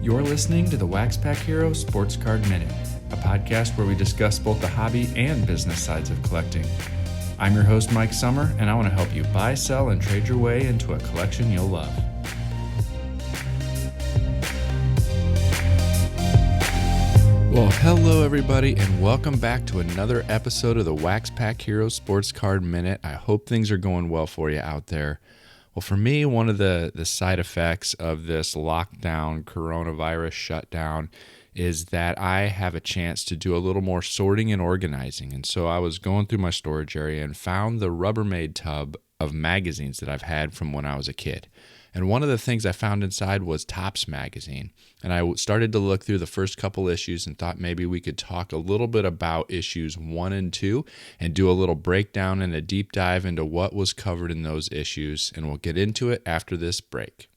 You're listening to the WaxPackHero Sports Card Minute, a podcast where we discuss both the hobby and business sides of collecting. I'm your host, Mike Sommer, and I want to help you buy, sell, and trade your way into a collection you'll love. Well, hello everybody, and welcome back to another episode of the WaxPackHero Sports Card Minute. I hope things are going well for you out there. Well, for me, one of the side effects of this lockdown, coronavirus shutdown, is that I have a chance to do a little more sorting and organizing. And so I was going through my storage area and found the Rubbermaid tub of magazines that I've had from when I was a kid. And one of the things I found inside was Topps magazine. And I started to look through the first couple issues and thought maybe we could talk a little bit about issues 1 and 2 and do a little breakdown and a deep dive into what was covered in those issues. And we'll get into it after this break.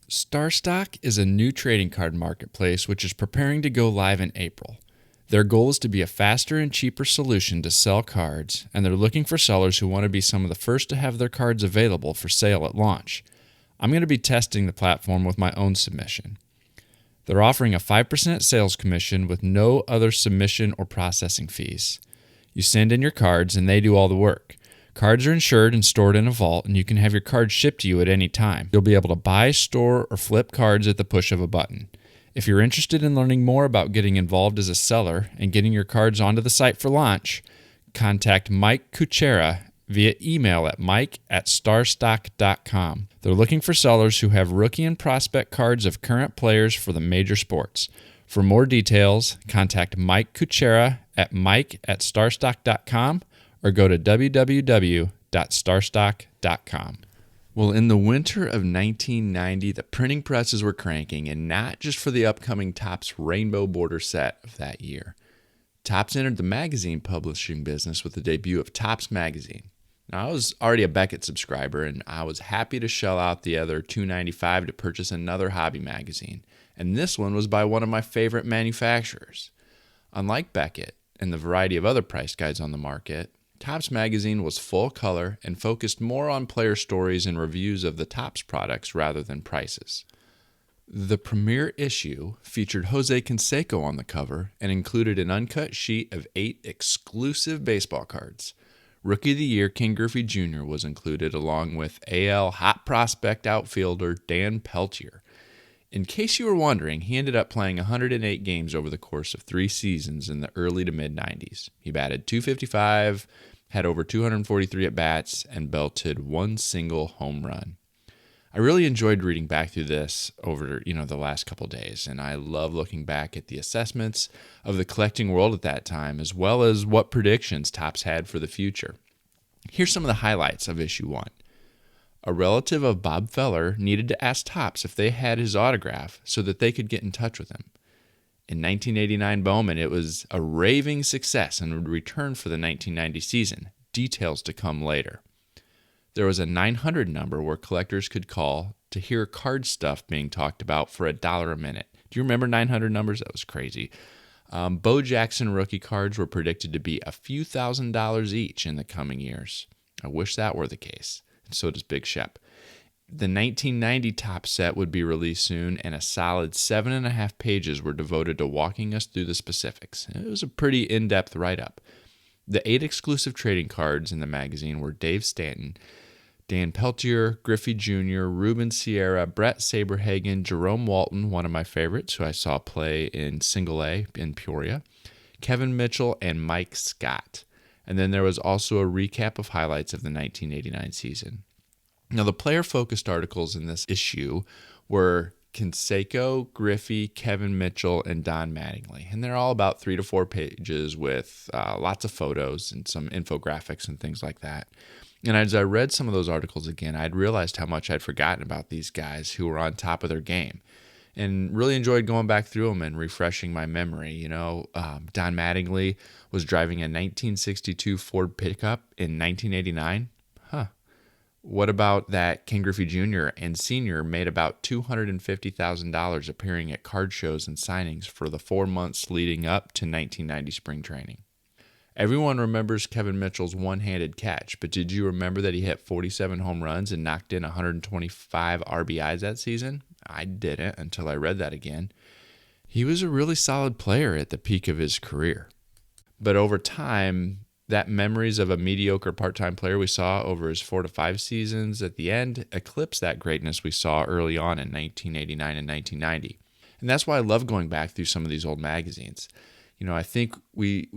StarStock is a new trading card marketplace which is preparing to go live in April. Their goal is to be a faster and cheaper solution to sell cards, and they're looking for sellers who want to be some of the first to have their cards available for sale at launch. I'm going to be testing the platform with my own submission. They're offering a 5% sales commission with no other submission or processing fees. You send in your cards and they do all the work. Cards are insured and stored in a vault, and you can have your cards shipped to you at any time. You'll be able to buy, store, or flip cards at the push of a button. If you're interested in learning more about getting involved as a seller and getting your cards onto the site for launch, contact Mike Kuchera via email at mike@starstock.com. They're looking for sellers who have rookie and prospect cards of current players for the major sports. For more details, contact Mike Kuchera at mike@starstock.com or go to www.starstock.com. Well, in the winter of 1990, the printing presses were cranking, and not just for the upcoming Topps Rainbow Border set of that year. Topps entered the magazine publishing business with the debut of Topps Magazine. Now, I was already a Beckett subscriber, and I was happy to shell out the other $2.95 to purchase another hobby magazine, and this one was by one of my favorite manufacturers. Unlike Beckett and the variety of other price guides on the market, Topps Magazine was full color and focused more on player stories and reviews of the Topps products rather than prices. The premiere issue featured Jose Canseco on the cover and included an uncut sheet of 8 exclusive baseball cards. Rookie of the Year King Griffey Jr. was included along with AL hot prospect outfielder Dan Peltier. In case you were wondering, he ended up playing 108 games over the course of 3 seasons in the early to mid-90s. He batted .255, had over 243 at-bats, and belted 1 single home run. I really enjoyed reading back through this over, the last couple days, and I love looking back at the assessments of the collecting world at that time, as well as what predictions Topps had for the future. Here's some of the highlights of issue 1. A relative of Bob Feller needed to ask Topps if they had his autograph so that they could get in touch with him. In 1989 Bowman, it was a raving success and would return for the 1990 season. Details to come later. There was a 900 number where collectors could call to hear card stuff being talked about for $1 a minute. Do you remember 900 numbers? That was crazy. Bo Jackson rookie cards were predicted to be a few $1,000s each in the coming years. I wish that were the case. And so does Big Shep. The 1990 Topps set would be released soon, and a solid 7.5 pages were devoted to walking us through the specifics. It was a pretty in-depth write-up. The 8 exclusive trading cards in the magazine were Dave Stanton, Dan Peltier, Griffey Jr., Ruben Sierra, Brett Saberhagen, Jerome Walton, one of my favorites, who I saw play in Single A in Peoria, Kevin Mitchell, and Mike Scott. And then there was also a recap of highlights of the 1989 season. Now, the player-focused articles in this issue were Canseco, Griffey, Kevin Mitchell, and Don Mattingly. And they're all about 3 to 4 pages with lots of photos and some infographics and things like that. And as I read some of those articles again, I'd realized how much I'd forgotten about these guys who were on top of their game, and really enjoyed going back through them and refreshing my memory. Don Mattingly was driving a 1962 Ford pickup in 1989. What about that King Griffey Jr. and Sr. made about $250,000 appearing at card shows and signings for the 4 months leading up to 1990 spring training? Everyone remembers Kevin Mitchell's one-handed catch, but did you remember that he hit 47 home runs and knocked in 125 RBIs that season? I didn't until I read that again. He was a really solid player at the peak of his career. But over time, that memories of a mediocre part-time player we saw over his 4 to 5 seasons at the end eclipsed that greatness we saw early on in 1989 and 1990. And that's why I love going back through some of these old magazines. I think we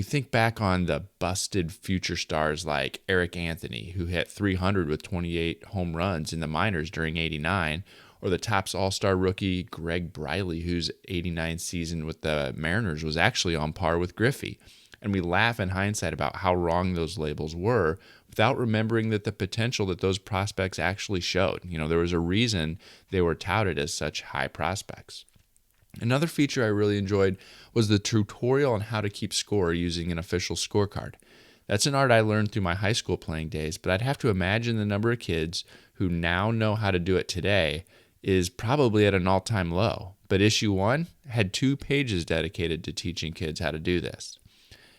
think back on the busted future stars like Eric Anthony, who hit 300 with 28 home runs in the minors during '89, or the Topps All-Star rookie Greg Briley, whose '89 season with the Mariners was actually on par with Griffey. And we laugh in hindsight about how wrong those labels were without remembering that the potential that those prospects actually showed. There was a reason they were touted as such high prospects. Another feature I really enjoyed was the tutorial on how to keep score using an official scorecard. That's an art I learned through my high school playing days, but I'd have to imagine the number of kids who now know how to do it today is probably at an all-time low. But issue 1 had 2 pages dedicated to teaching kids how to do this.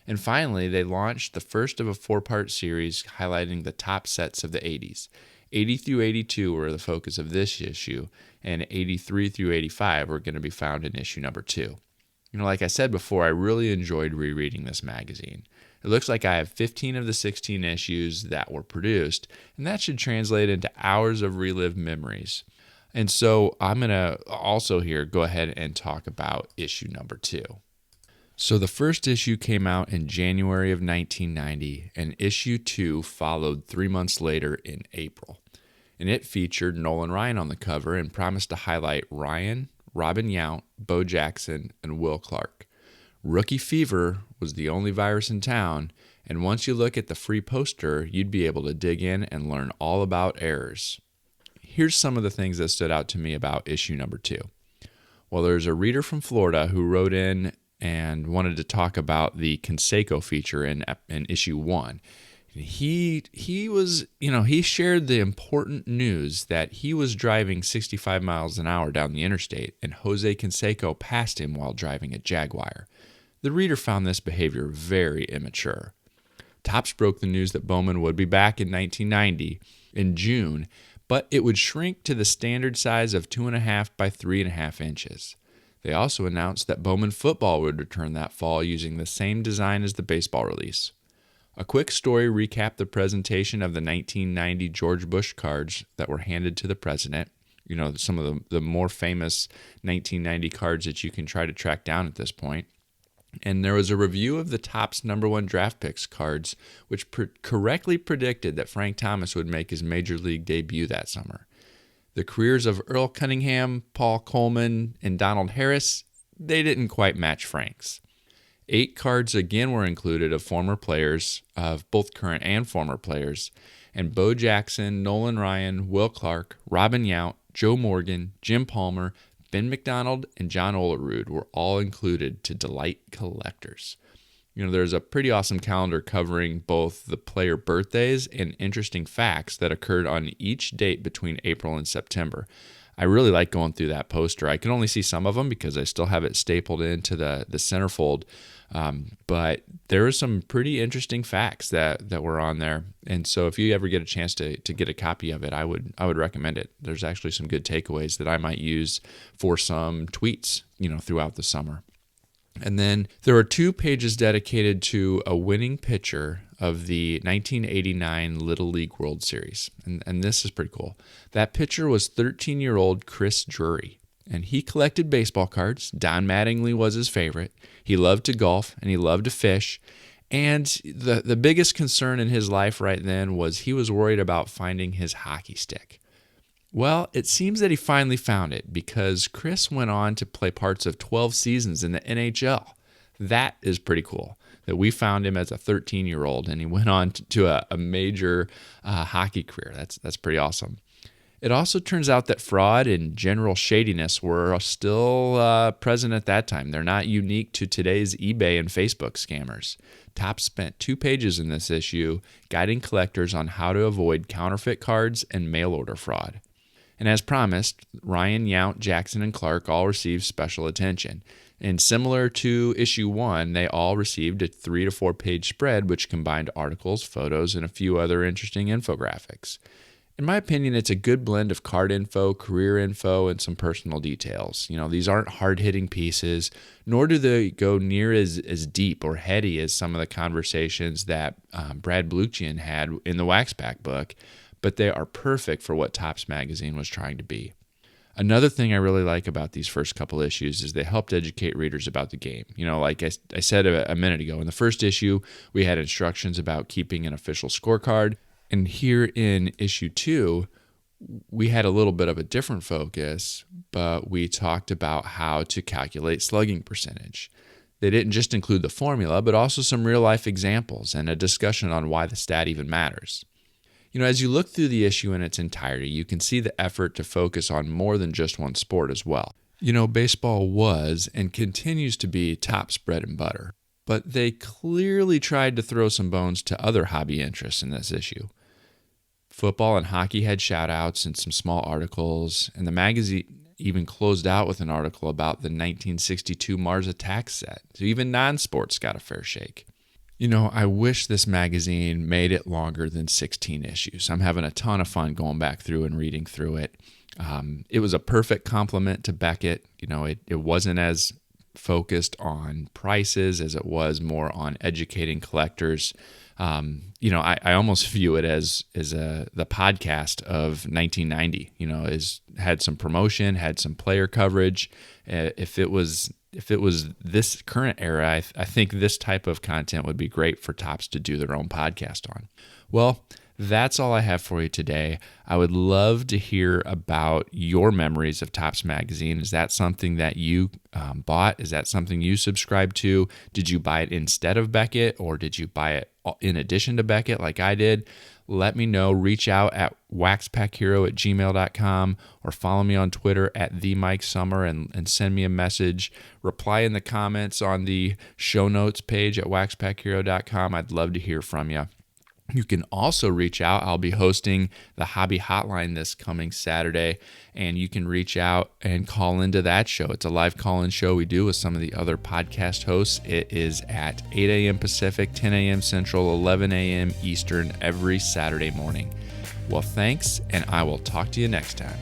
And finally, they launched the first of a 4-part series highlighting the top sets of the 80s. 80 through 82 were the focus of this issue, and 83 through 85 were going to be found in issue number 2. Like I said before, I really enjoyed rereading this magazine. It looks like I have 15 of the 16 issues that were produced, and that should translate into hours of relived memories. And so I'm going to also here go ahead and talk about issue number 2. So the first issue came out in January of 1990, and issue 2 followed 3 months later in April. And it featured Nolan Ryan on the cover and promised to highlight Ryan, Robin Yount, Bo Jackson, and Will Clark. Rookie fever was the only virus in town, and once you look at the free poster, you'd be able to dig in and learn all about errors. Here's some of the things that stood out to me about issue number 2. Well, there's a reader from Florida who wrote in and wanted to talk about the Canseco feature in issue 1. He was, he shared the important news that he was driving 65 miles an hour down the interstate, and Jose Canseco passed him while driving a Jaguar. The reader found this behavior very immature. Topps broke the news that Bowman would be back in 1990 in June, but it would shrink to the standard size of 2.5 by 3.5 inches. They also announced that Bowman football would return that fall using the same design as the baseball release. A quick story recapped the presentation of the 1990 George Bush cards that were handed to the president. Some of the more famous 1990 cards that you can try to track down at this point. And there was a review of the Topps number 1 draft picks cards, which correctly predicted that Frank Thomas would make his major league debut that summer. The careers of Earl Cunningham, Paul Coleman, and Donald Harris, they didn't quite match Frank's. 8 cards again were included of former players, of both current and former players, and Bo Jackson, Nolan Ryan, Will Clark, Robin Yount, Joe Morgan, Jim Palmer, Ben McDonald, and John Olerud were all included to delight collectors. There's a pretty awesome calendar covering both the player birthdays and interesting facts that occurred on each date between April and September. I really like going through that poster. I can only see some of them because I still have it stapled into the centerfold. But there are some pretty interesting facts that were on there. And so if you ever get a chance to get a copy of it, I would recommend it. There's actually some good takeaways that I might use for some tweets, throughout the summer. And then there are 2 pages dedicated to a winning pitcher of the 1989 Little League World Series. And this is pretty cool. That pitcher was 13-year-old Chris Drury, and he collected baseball cards. Don Mattingly was his favorite. He loved to golf, and he loved to fish. And the biggest concern in his life right then was he was worried about finding his hockey stick. Well, it seems that he finally found it because Chris went on to play parts of 12 seasons in the NHL. That is pretty cool that we found him as a 13-year-old and he went on to a major hockey career. That's pretty awesome. It also turns out that fraud and general shadiness were still present at that time. They're not unique to today's eBay and Facebook scammers. Topps spent 2 pages in this issue guiding collectors on how to avoid counterfeit cards and mail order fraud. And as promised, Ryan, Yount, Jackson, and Clark all received special attention. And similar to issue 1, they all received a 3 to 4 page spread which combined articles, photos, and a few other interesting infographics. In my opinion, it's a good blend of card info, career info, and some personal details. These aren't hard-hitting pieces, nor do they go near as deep or heady as some of the conversations that Brad Bluchian had in the WaxPack book, but they are perfect for what Topps Magazine was trying to be. Another thing I really like about these first couple issues is they helped educate readers about the game. Like I said a minute ago, in the first issue, we had instructions about keeping an official scorecard. And here in issue 2, we had a little bit of a different focus, but we talked about how to calculate slugging percentage. They didn't just include the formula, but also some real-life examples and a discussion on why the stat even matters. As you look through the issue in its entirety, you can see the effort to focus on more than just one sport as well. Baseball was and continues to be Topps bread and butter, but they clearly tried to throw some bones to other hobby interests in this issue. Football and hockey had shout-outs and some small articles, and the magazine even closed out with an article about the 1962 Mars Attack set, so even non-sports got a fair shake. I wish this magazine made it longer than 16 issues. I'm having a ton of fun going back through and reading through it. It was a perfect complement to Beckett. It wasn't as focused on prices as it was more on educating collectors. I almost view it as the podcast of 1990. Had some promotion, had some player coverage. If it was this current era, I think this type of content would be great for Topps to do their own podcast on. Well, that's all I have for you today. I would love to hear about your memories of Topps Magazine. Is that something that you bought? Is that something you subscribed to? Did you buy it instead of Beckett, or did you buy it in addition to Beckett like I did? Let me know. Reach out at waxpackhero@gmail.com or follow me on Twitter at @TheMikeSummer and send me a message. Reply in the comments on the show notes page at waxpackhero.com. I'd love to hear from you. You can also reach out. I'll be hosting the Hobby Hotline this coming Saturday, and you can reach out and call into that show. It's a live call-in show we do with some of the other podcast hosts. It is at 8 a.m. Pacific, 10 a.m. Central, 11 a.m. Eastern every Saturday morning. Well, thanks, and I will talk to you next time.